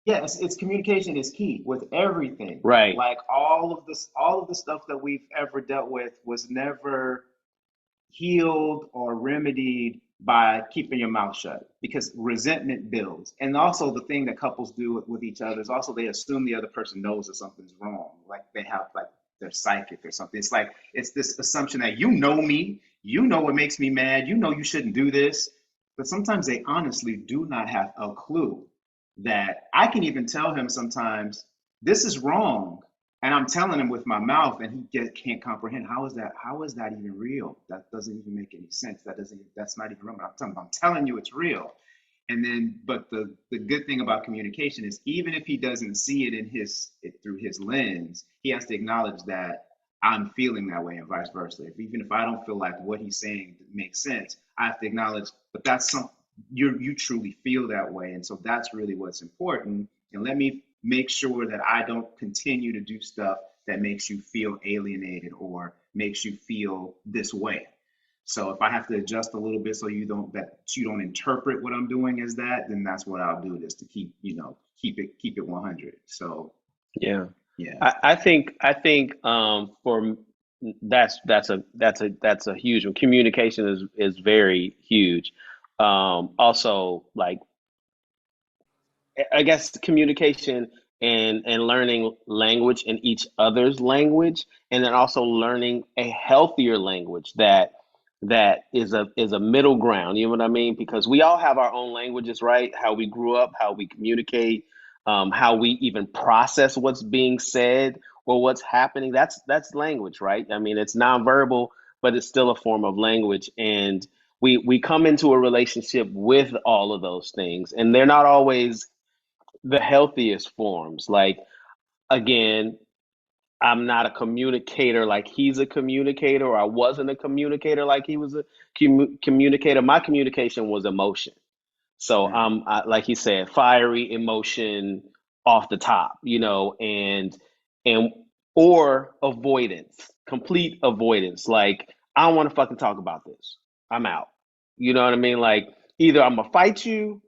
Yeah, it's communication is key with everything. Right. Like all of the stuff that we've ever dealt with was never healed or remedied by keeping your mouth shut because resentment builds. And also the thing that couples do with each other is also they assume the other person knows that something's wrong. Like they have like they're psychic or something. It's like it's this assumption that you know me, you know what makes me mad, you know you shouldn't do this. But sometimes they honestly do not have a clue that I can even tell him sometimes this is wrong, and I'm telling him with my mouth, and can't comprehend how is that? How is that even real? That doesn't even make any sense. That doesn't. That's not even real. I'm telling you, it's real. And then, but the good thing about communication is even if he doesn't see it through his lens, he has to acknowledge that I'm feeling that way, and vice versa. Even if I don't feel like what he's saying makes sense, I have to acknowledge, but that's some you truly feel that way, and so that's really what's important. And let me make sure that I don't continue to do stuff that makes you feel alienated or makes you feel this way. So if I have to adjust a little bit so you don't interpret what I'm doing as that, then that's what I'll do, just to keep it 100. So Yeah. yeah. I think that's a huge one. Communication is very huge. Also, like, I guess communication and learning language in each other's language, and then also learning a healthier language that is a middle ground. You know what I mean? Because we all have our own languages, right? How we grew up, how we communicate, how we even process what's being said or what's happening. That's language, right? I mean, it's nonverbal, but it's still a form of language, and we come into a relationship with all of those things, and they're not always the healthiest forms. Like, again, I'm not a communicator like he's a communicator, or I wasn't a communicator like he was a communicator. My communication was emotion. So Mhm. like he said, fiery emotion off the top, and or avoidance, complete avoidance. Like, I don't want to fucking talk about this. I'm out. You know what I mean? Like, either I'm gonna fight you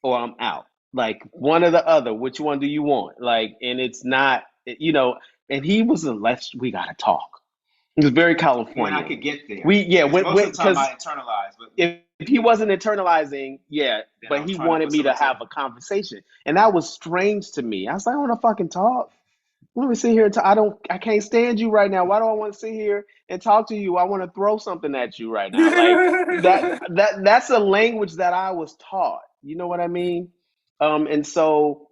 or I'm out. Like, one or the other. Which one do you want? Like, and it's not, And he was a let's we gotta talk. He was very When I Californian. could get there, We yeah, because when most of the time because I internalize, but if he wasn't internalizing, yeah, then I but was he trying to wanted me to have facilitate. a conversation, and that was strange to me. I was like, I want to fucking talk. Let me sit here and talk. I can't stand you right now. Why do I want to sit here and talk to you? I want to throw something at you right now. Like, that's a language that I was taught. You know what I mean? And so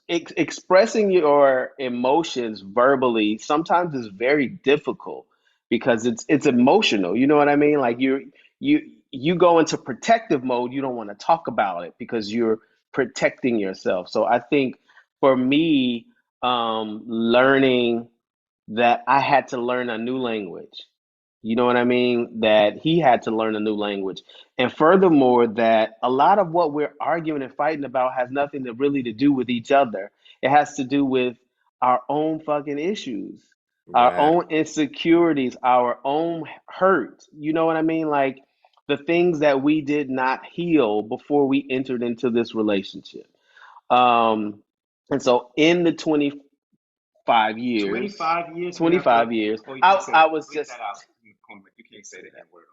expressing your emotions verbally sometimes is very difficult because it's emotional. You know what I mean? Like, you you go into protective mode. You don't want to talk about it because you're protecting yourself. So I think for me, learning that I had to learn a new language. You know what I mean? That he had to learn a new language. And furthermore, that a lot of what we're arguing and fighting about has nothing to really to do with each other. It has to do with our own fucking issues, our Right. own insecurities, our own hurt. You know what I mean? Like, the things that we did not heal before we entered into this relationship. Um, and so in the 5 years, 25 years we have to. 25 years, Oh, you can say I that. was Bleep just, that out. You can't say the N word.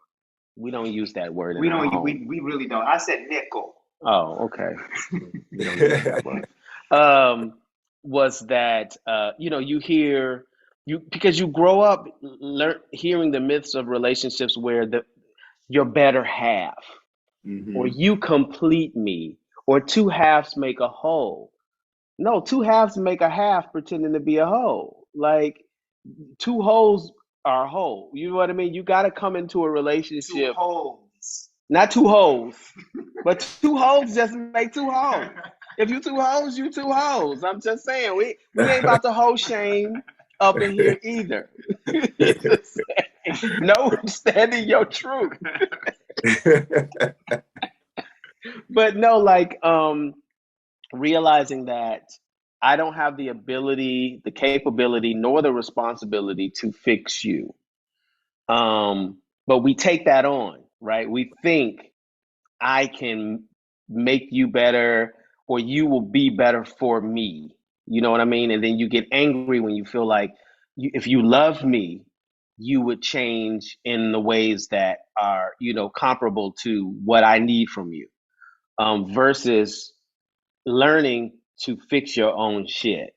we don't use that word in We our don't. home. We really don't. I said nickel. Oh, okay. We don't use that word. Um, was that, you hear, because you grow up hearing the myths of relationships where your better half, or Hmm. you complete me, or two halves make a whole. No, two halves make a half pretending to be a whole. Like, two wholes are a whole. You know what I mean? You got to come into a Two relationship, holes. not two holes, but two holes just make two holes. If you two holes, you two holes. I'm just saying, we ain't about to hoe shame up in here either. Just saying. No, standing your truth. But no, like, realizing that I don't have the ability, the capability, nor the responsibility to fix you. But we take that on, right? We think I can make you better, or you will be better for me. You know what I mean? And then you get angry when you feel like if you love me, you would change in the ways that are, comparable to what I need from you, versus learning to fix your own shit.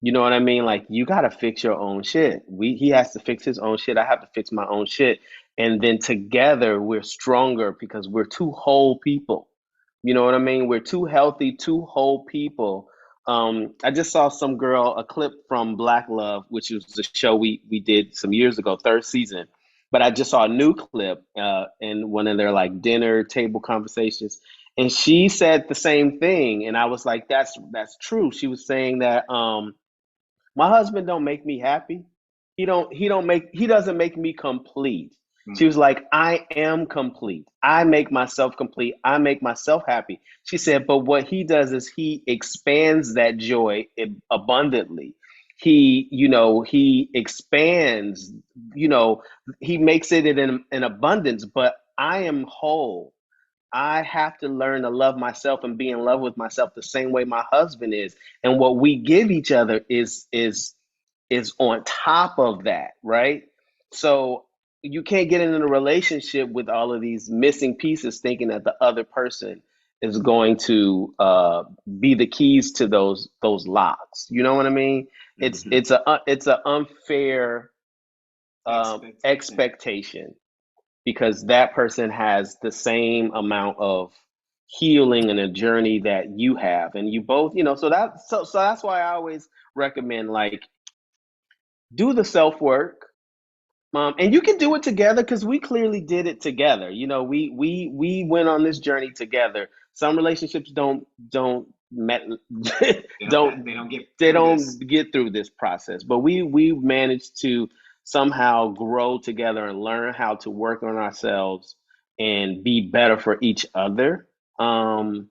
You know what I mean? Like you gotta fix your own shit. He has to fix his own shit. I have to fix my own shit. And then together we're stronger because we're two whole people. You know what I mean? We're two healthy, two whole people. I just saw some girl, a clip from Black Love, which was the show we did some years ago, third season. But I just saw a new clip in one of their like dinner table conversations, and she said the same thing. And I was like, that's true. She was saying that my husband don't make me happy. He doesn't make me complete. She was Mm. like, I am complete. I make myself complete. I make myself happy. She said, but what he does is he expands that joy abundantly. He expands, you know, he makes it in abundance, but I am whole. I have to learn to love myself and be in love with myself the same way my husband is. And what we give each other is on top of that, right? So you can't get in a relationship with all of these missing pieces, thinking that the other person is going to be the keys to those locks. You know what I mean? Hmm. It's a unfair Expectation. expectation because that person has the same amount of healing and a journey that you have, and you both, so that's why I always recommend, like, do the self work. And you can do it together because we clearly did it together. We went on this journey together. Some relationships don't met, They don't get they through don't this. get through this process, but we managed to somehow grow together and learn how to work on ourselves and be better for each other. And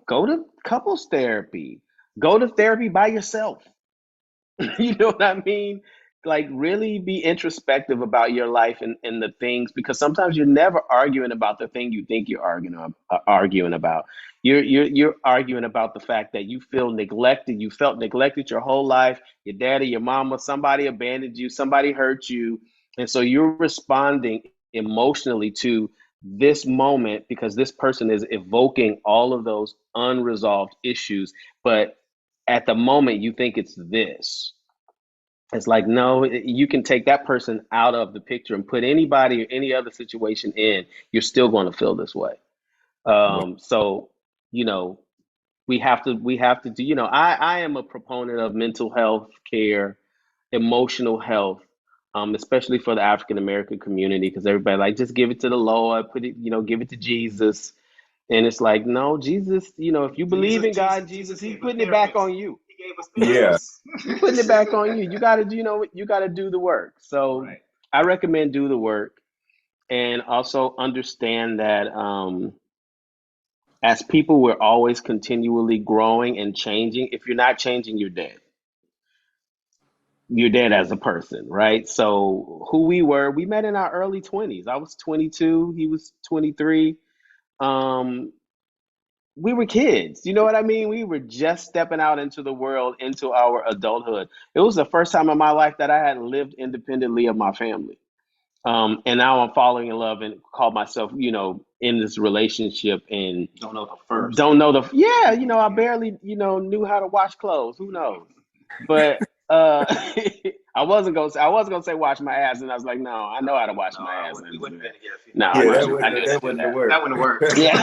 go to couples therapy, go to therapy by yourself. You know what I mean? Like really be introspective about your life and the things, because sometimes you're never arguing about the thing you think you're arguing about. You're arguing about the fact that you feel neglected. You felt neglected your whole life. Your daddy, your mama, somebody abandoned you, somebody hurt you, and so you're responding emotionally to this moment because this person is evoking all of those unresolved issues. But at the moment, you think it's this. It's like, no, you can take that person out of the picture and put anybody or any other situation in. You're still going to feel this way. Well, So, you know, we have to do, I am a proponent of mental health care, emotional health, especially for the African American community, because everybody like, just give it to the Lord, put it, give it to Jesus. And it's like, no, Jesus, if you believe in God, Jesus, Jesus he's gave us putting it back on therapists. you. He gave us yeah, He's putting it therapists. back on you. You got to, you got to do the work. So Right. I recommend do the work, and also understand that as people, we're always continually growing and changing. If you're not changing, you're dead. You're dead yeah, as a person, right? So who we met in our early 20s. I was 22, he was 23. Um, we were kids. You know what I mean? We were just stepping out into the world, into our adulthood. It was the first time in my life that I had lived independently of my family. And now I'm falling in love and call myself, in this relationship, and Don't know the first. don't know yeah, I barely, knew how to wash clothes. Who knows? But uh I was gonna say wash my ass, and I was like, no, I know how to wash No, my ass. we wouldn't have been here if you No, knew how I to yeah. wash That knew your I wouldn't knew have, how to that hands. do wouldn't have that. worked. That wouldn't work. Yeah.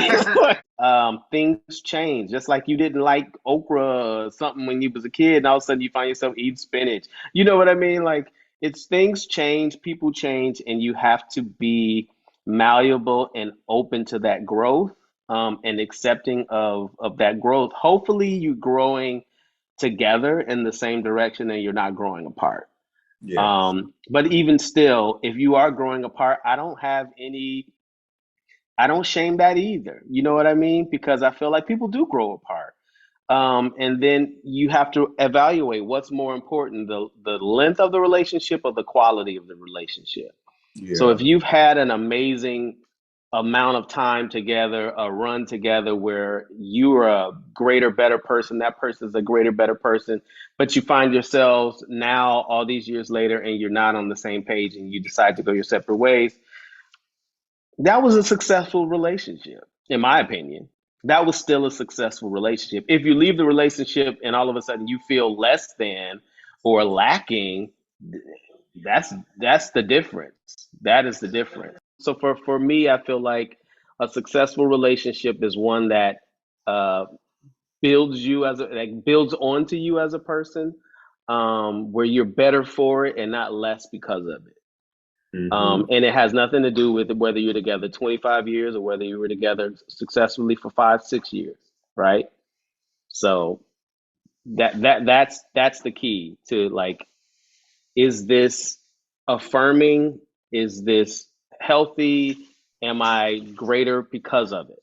Things change. Just like you didn't like okra or something when you was a kid, and all of a sudden you find yourself eating spinach. You know what I mean? Like, it's things change, people change, and you have to be malleable and open to that growth, and accepting of that growth. Hopefully, you're growing together in the same direction and you're not growing apart. Yes, But even still, if you are growing apart, I don't shame that either. You know what I mean? Because I feel like people do grow apart. And then you have to evaluate what's more important, the length of the relationship or the quality of the relationship. So yeah, if you've had an amazing amount of time together, a run together where you are a greater, better person, that person's a greater, better person, but you find yourselves now all these years later and you're not on the same page and you decide to go your separate ways. That was a successful relationship, in my opinion. That was still a successful relationship. If you leave the relationship and all of a sudden you feel less than or lacking, that's the difference. That is the difference. So for me, I feel like a successful relationship is one that uh, builds you as a like builds onto you as a person, where you're better for it and not less because of it. Hmm. And it has nothing to do with whether you're together 25 years or whether you were together successfully for 5, 6 years, right? So that's the key to like, is this affirming? Is this healthy? Am I greater because of it?